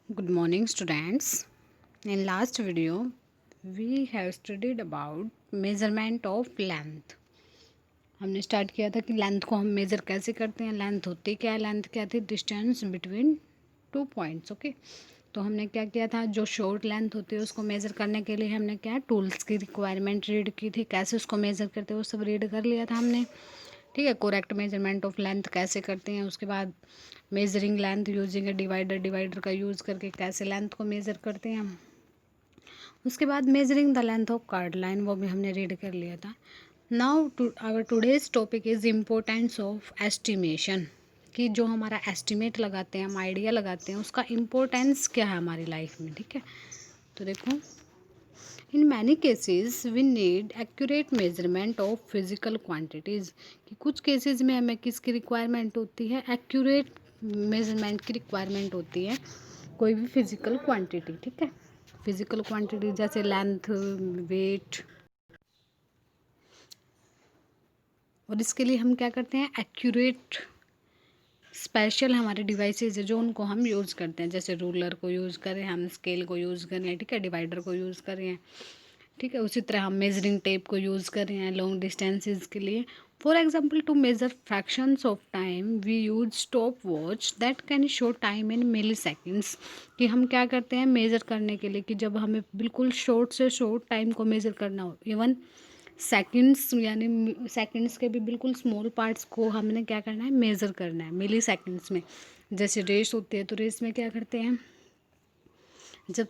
Good morning, students. In last video, we have studied about measurement of length. हमने start किया था कि length को हम मेज़र कैसे करते हैं, लेंथ होती क्या है, लेंथ क्या थी, distance between two points. Okay, तो हमने क्या किया था, जो शॉर्ट लेंथ होती है उसको मेज़र करने के लिए हमने क्या टूल्स की रिक्वायरमेंट रीड की थी, कैसे उसको मेज़र करते हैं वो सब रीड कर लिया था हमने. ठीक है, करेक्ट मेजरमेंट ऑफ लेंथ कैसे करते हैं, उसके बाद मेजरिंग लेंथ यूजिंग ए डिवाइडर, डिवाइडर का यूज़ करके कैसे लेंथ को मेज़र करते हैं हम. उसके बाद measuring the length of chord line, वो भी हमने रीड कर लिया था. Now our today's topic is importance of estimation, कि जो हमारा एस्टिमेट लगाते हैं, हम आइडिया लगाते हैं, उसका इम्पोर्टेंस क्या है हमारी लाइफ में. ठीक है, तो देखो, in many cases we need accurate measurement of physical quantities, कि कुछ केसेस में हमें किसकी रिक्वायरमेंट होती है, एक्यूरेट मेजरमेंट की रिक्वायरमेंट होती है कोई भी फिजिकल क्वांटिटी. ठीक है, फिजिकल क्वांटिटी जैसे लेंथ, वेट, और इसके लिए हम क्या करते हैं, एक्यूरेट स्पेशल हमारे डिवाइसेज है जो उनको हम यूज़ करते हैं, जैसे रूलर को यूज़ करें, हम स्केल को यूज़ करें, ठीक है, डिवाइडर को यूज़ करें. ठीक है, उसी तरह हम मेजरिंग टेप को यूज़ कर रहे हैं लॉन्ग डिस्टेंसेस के लिए. For example, to measure fractions of time we use stopwatch that can show time in milliseconds, कि हम क्या करते हैं मेज़र करने के लिए, कि जब हमें बिल्कुल शॉर्ट से शॉर्ट टाइम को मेज़र करना हो, इवन सेकंड्स, यानी सेकंड्स के भी बिल्कुल स्मॉल पार्ट्स को हमने क्या करना है, मेज़र करना है मिली सेकंड्स में. जैसे रेस होती है, तो रेस में क्या करते हैं, जब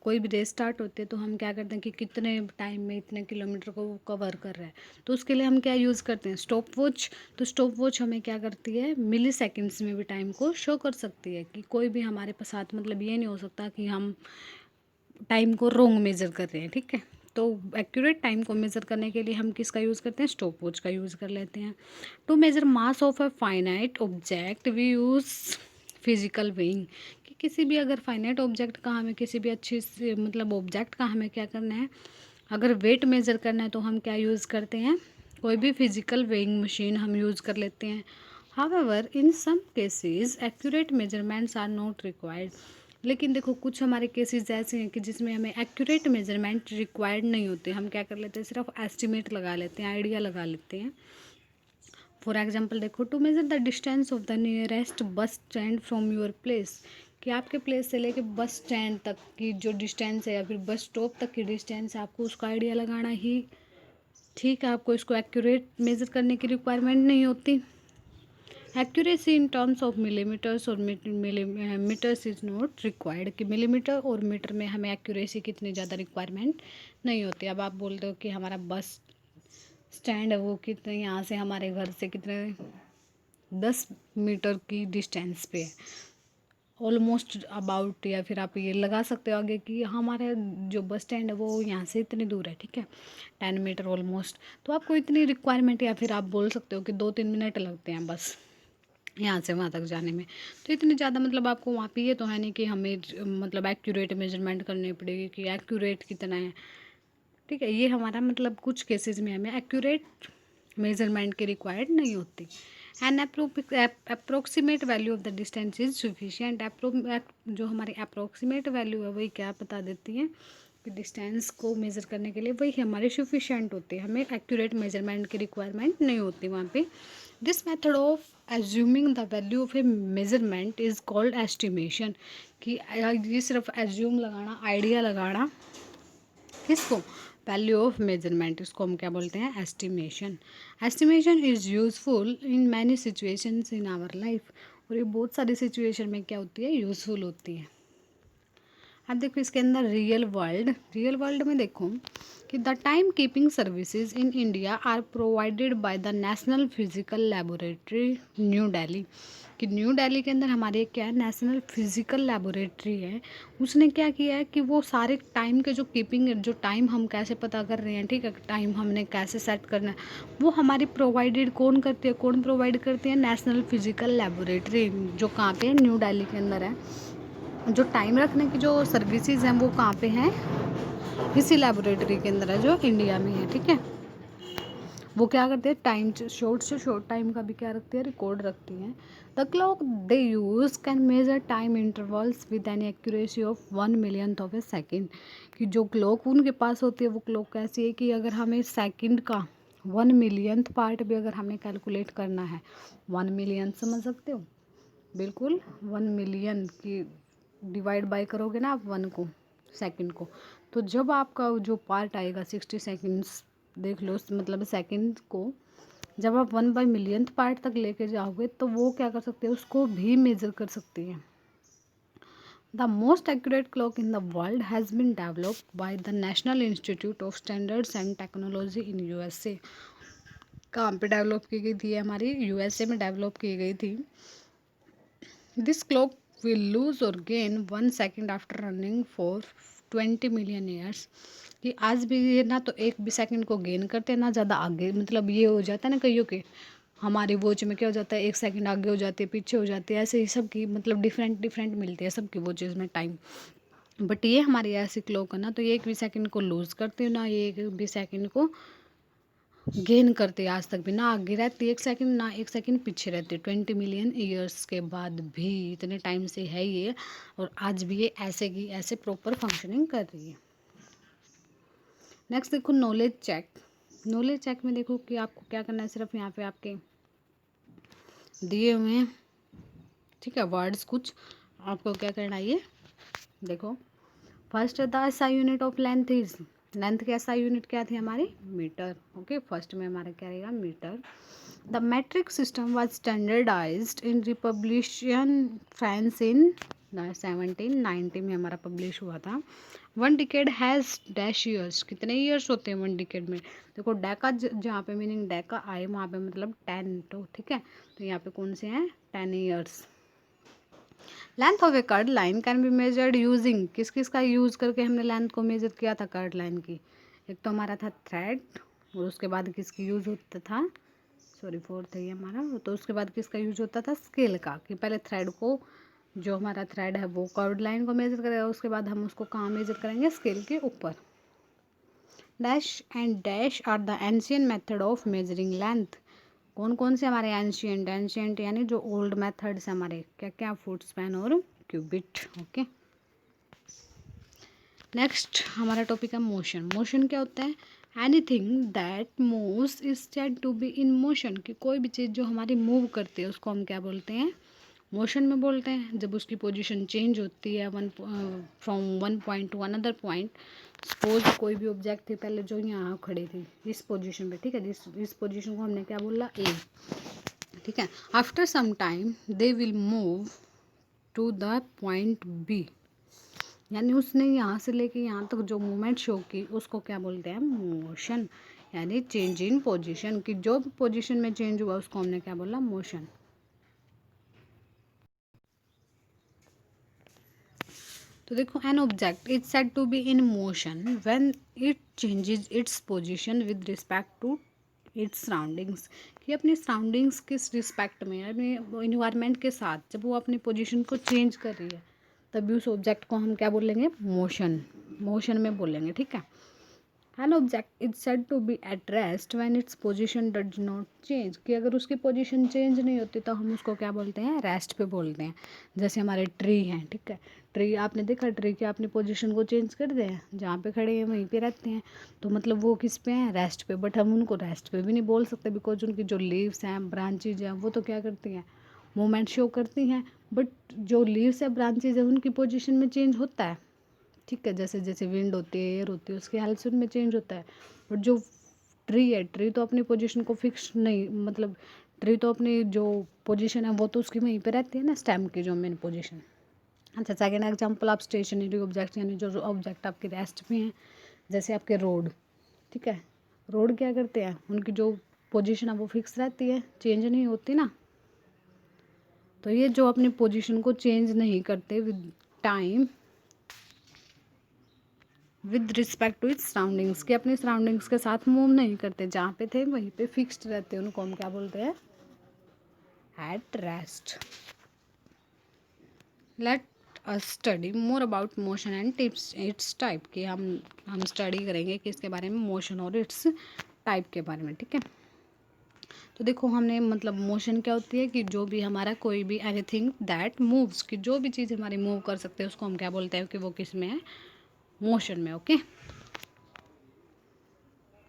कोई भी रेस स्टार्ट होती है तो हम क्या करते हैं कि कितने टाइम में इतने किलोमीटर को वो कवर कर रहा है, तो उसके लिए हम क्या यूज़ करते हैं, स्टॉप वॉच. तो स्टॉप वॉच हमें क्या करती है, मिली सेकेंड्स में भी टाइम को शो कर सकती है, कि कोई भी हमारे पास साथ, मतलब ये नहीं हो सकता कि हम टाइम को रॉन्ग मेज़र कर रहे हैं. ठीक है, तो एक्यूरेट टाइम को मेज़र करने के लिए हम किसका यूज़ करते हैं, स्टॉप वॉच का यूज़ कर लेते हैं. To measure mass of a finite object we use physical weighing, कि किसी भी अगर फाइनाइट ऑब्जेक्ट का हमें, किसी भी अच्छी से मतलब ऑब्जेक्ट का हमें क्या करना है, अगर वेट मेज़र करना है तो हम क्या यूज़ करते हैं, कोई भी फिजिकल वेइंग मशीन हम यूज़ कर लेते हैं. However in some cases accurate measurements are not required, लेकिन देखो कुछ हमारे केसेस ऐसे हैं कि जिसमें हमें एक्यूरेट मेजरमेंट रिक्वायर्ड नहीं होते, हम क्या कर लेते हैं, सिर्फ एस्टिमेट लगा लेते हैं, आइडिया लगा लेते हैं. फॉर एग्जाम्पल देखो, to measure the distance of the nearest bus stand from your place, कि आपके प्लेस से लेके बस स्टैंड तक की जो डिस्टेंस है, या फिर बस स्टॉप तक की डिस्टेंस है, आपको उसका आइडिया लगाना ही. ठीक है, आपको इसको एक्यूरेट मेज़र करने की रिक्वायरमेंट नहीं होती. Accuracy in terms of millimetres और मीटर्स इज़ नॉट रिक्वायर्ड, कि मिलीमीटर और मीटर में हमें एक्यूरेसी की इतनी ज़्यादा रिक्वायरमेंट नहीं होती. अब आप बोलते हो कि हमारा बस स्टैंड है वो कितने, यहाँ से हमारे घर से कितने 10 मीटर की डिस्टेंस पे है, ऑलमोस्ट अबाउट, या फिर आप ये लगा सकते हो आगे कि हमारा जो बस स्टैंड है वो यहाँ से इतनी दूर है. ठीक है, 10 मीटर ऑलमोस्ट, तो आपको इतनी रिक्वायरमेंट, या फिर आप बोल सकते हो कि 2-3 मिनट लगते हैं बस यहाँ से वहाँ तक जाने में. तो इतनी ज़्यादा, मतलब आपको वहाँ पे ये तो है नहीं कि हमें मतलब एक्यूरेट मेजरमेंट करनी पड़ेगी कि एक्यूरेट कितना है. ठीक है, ये हमारा मतलब कुछ केसेस में हमें एक्यूरेट मेजरमेंट की रिक्वायर्ड नहीं होती. N approximate value of the distance is sufficient. जो हमारी अप्रोक्सीमेट वैल्यू है वही क्या बता देती है कि डिस्टेंस को मेज़र करने के लिए वही हमारी सफिशिएंट होती है, हमें एक्यूरेट मेजरमेंट की रिक्वायरमेंट नहीं होती वहाँ पे. This method of assuming the value of A measurement is called estimation, कि ये सिर्फ एज्यूम लगाना, आइडिया लगाना, किसको, वैल्यू ऑफ मेजरमेंट, इसको हम क्या बोलते हैं, estimation. Estimation is useful in many situations in our life, और ये बहुत सारी सिचुएशन में क्या होती है, यूज़फुल होती है. अब देखो इसके अंदर रियल वर्ल्ड में देखो कि the time keeping services in India are provided by the National Physical Laboratory New Delhi, कि न्यू दिल्ली के अंदर हमारे क्या है, नेशनल फिजिकल लेबोरेटरी है. उसने क्या किया है कि वो सारे टाइम के जो कीपिंग, जो टाइम हम कैसे पता कर रहे हैं, ठीक है, टाइम हमने कैसे सेट करना है, वो हमारी प्रोवाइडेड कौन करती है, कौन प्रोवाइड करती है, नेशनल फिजिकल लेबोरेटरी, जो कहाँ पे है, न्यू दिल्ली के अंदर है. जो टाइम रखने की जो सर्विसेज हैं वो कहाँ पे हैं, इसी लेबोरेटरी के अंदर है जो इंडिया में है. ठीक है, वो क्या करते हैं, टाइम शॉर्ट से शॉर्ट टाइम का भी क्या रखती है, रिकॉर्ड रखती हैं। The clock they use can measure time intervals with an accuracy of 1 millionth of a second. कि जो क्लॉक उनके पास होती है वो क्लॉक ऐसी है कि अगर हमें सेकंड का 1 मिलियंथ पार्ट भी अगर हमें कैलकुलेट करना है, 1 मिलियन समझ सकते हो, बिल्कुल 1 मिलियन की डिवाइड बाय करोगे ना आप 1 को, सेकंड को, तो जब आपका जो पार्ट आएगा 60 सेकेंड्स, देख लो मतलब सेकंड को, जब आप 1/मिलियंथ पार्ट तक लेके जाओगे तो वो क्या कर सकते हैं, उसको भी मेजर कर सकती है। The most accurate clock in the world has been developed by the National Institute of Standards and Technology in USA. कहाँ पे डेवलप की गई थी, हमारी यूएसए में डेवलप की गई थी। दिस क्लॉक विल लूज और gain 1 second after running for 20 million years. कि आज भी ये ना तो एक भी सेकंड को गेन करते हैं ना ज़्यादा आगे, मतलब ये हो जाता है ना कईयों के, हमारी वॉच में क्या हो जाता है 1 सेकंड आगे हो जाती है, पीछे हो जाती है, ऐसे ही सबकी मतलब डिफरेंट डिफरेंट मिलती है सबकी वॉचेज़ में टाइम। बट ये हमारी ऐसी क्लॉक है ना, तो ये एक भी सेकंड को लूज करती है ना, ये एक भी सेकंड को गेन करते, आज तक भी ना आगे रहती 1 सेकंड ना 1 सेकंड पीछे रहती, 20 मिलियन ईयर्स के बाद भी, इतने टाइम से है ये, और आज भी ये ऐसे की ऐसे प्रॉपर फंक्शनिंग कर रही है। नेक्स्ट देखो नॉलेज चेक। नॉलेज चेक में देखो कि आपको क्या करना है, सिर्फ यहाँ पे आपके दिए हुए हैं, ठीक है, वर्ड्स कुछ, आपको क्या करना है ये देखो। First the SI unit of length is, length की एसआई यूनिट क्या थी हमारी, मीटर। ओके, फर्स्ट में हमारा क्या रहेगा, metre. The metric system was standardised in republican France in 1790 में हमारा पब्लिश हुआ था। 1 डिकेड हैज़ डैश ईयर्स, कितने ईयर्स होते हैं 1 डिकेड में, देखो डेका जहाँ पे मीनिंग डेका आए वहाँ पे मतलब 10, तो ठीक है, तो यहाँ पे कौन से हैं 10 years. Length of a curved line can be measured using, किस किस का यूज़ करके हमने लेंथ को मेजर किया था कर्ड लाइन की, एक तो हमारा था थ्रेड, और उसके बाद किसकी यूज़ होता था, सॉरी फोर्थ है ये हमारा, तो उसके बाद किसका यूज होता था, स्केल का, कि पहले थ्रेड को, जो हमारा थ्रेड है वो कर्ड लाइन को मेजर करेगा, उसके बाद हम उसको कहाँ मेजर करेंगे, स्केल के ऊपर। Dash and dash are the ancient method of measuring length, कौन कौन से हमारे एंशियंट, एंशियंट यानी जो ओल्ड मेथड्स हमारे, क्या क्या, फुट स्पैन और क्यूबिट। ओके, नेक्स्ट हमारा टॉपिक है मोशन। मोशन क्या होता है, anything that moves is said to be in motion, कि कोई भी चीज़ जो हमारी मूव करती है उसको हम क्या बोलते हैं, मोशन में बोलते हैं। जब उसकी पोजीशन चेंज होती है from one point two another point, suppose कोई भी ऑब्जेक्ट थी पहले जो यहाँ खड़ी थी इस पोजीशन पे, ठीक है, इस पोजीशन को हमने क्या बोला, ए, ठीक है, after some time they will move to the point B, यानी उसने यहाँ से लेके यहाँ तक जो मूवमेंट शो की उसको क्या बोलते हैं, मोशन, यानी चेंज इन पोजीशन, कि जो पोजीशन में चेंज हुआ उसको हमने क्या बोला, मोशन। तो देखो an object is said to be in motion when it changes its position with respect to its surroundings, कि अपनी सराउंडिंग्स के रिस्पेक्ट में, अपने इन्वायरमेंट के साथ जब वो अपनी पोजीशन को चेंज कर रही है तभी उस ऑब्जेक्ट को हम क्या बोलेंगे, मोशन, मोशन में बोलेंगे, ठीक है। An object is said to be at rest when its position does not change, कि अगर उसकी पोजीशन चेंज नहीं होती तो हम उसको क्या बोलते हैं, रेस्ट पे बोलते हैं। जैसे हमारे ट्री हैं, ठीक है, ट्री आपने देखा, ट्री के अपनी पोजीशन को चेंज कर दे हैं, जहाँ पे खड़े हैं वहीं पे रहते हैं, तो मतलब वो किस पे हैं, रेस्ट पे। बट हम उनको रेस्ट पे भी नहीं बोल सकते, बिकॉज उनकी जो लीव्स हैं, ब्रांचेज हैं, वो तो क्या करती हैं, मूवमेंट शो करती हैं, बट जो लीव्स है, ब्रांचेज है, उनकी पोजीशन में चेंज होता है, ठीक है, जैसे जैसे विंड होती है, एयर होती है, उसके हेल्प से उनमें चेंज होता है। बट जो ट्री है, ट्री तो अपनी पोजीशन को फिक्स नहीं, मतलब ट्री तो अपनी जो पोजीशन है वो तो उसकी वहीं पे रहती है ना, स्टेम की जो मेन पोजीशन। अच्छा, सेकेंड एग्जांपल आप स्टेशनरी ऑब्जेक्ट, यानी जो ऑब्जेक्ट आपके रेस्ट पे हैं, जैसे आपके रोड, ठीक है, रोड क्या करते हैं, उनकी जो पोजीशन है वो फिक्स रहती है, चेंज नहीं होती ना, तो ये जो अपनी पोजीशन को चेंज नहीं करते with time with respect to its surroundings, के अपनी सराउंडिंग्स के साथ मूव नहीं करते, जहाँ पे थे वहीं पे फिक्स्ड रहते हैं, उनको हम क्या बोलते हैं, at rest. Let us study more about motion and tips it's type, कि हम स्टडी करेंगे कि इसके बारे में, मोशन और इट्स टाइप के बारे में, ठीक है। तो देखो हमने मतलब मोशन क्या होती है कि जो भी हमारा कोई भी एनीथिंग दैट मूव्स, कि जो भी चीज़ हमारी मूव कर सकते हैं उसको हम क्या बोलते हैं कि वो किस में है, मोशन में। ओके।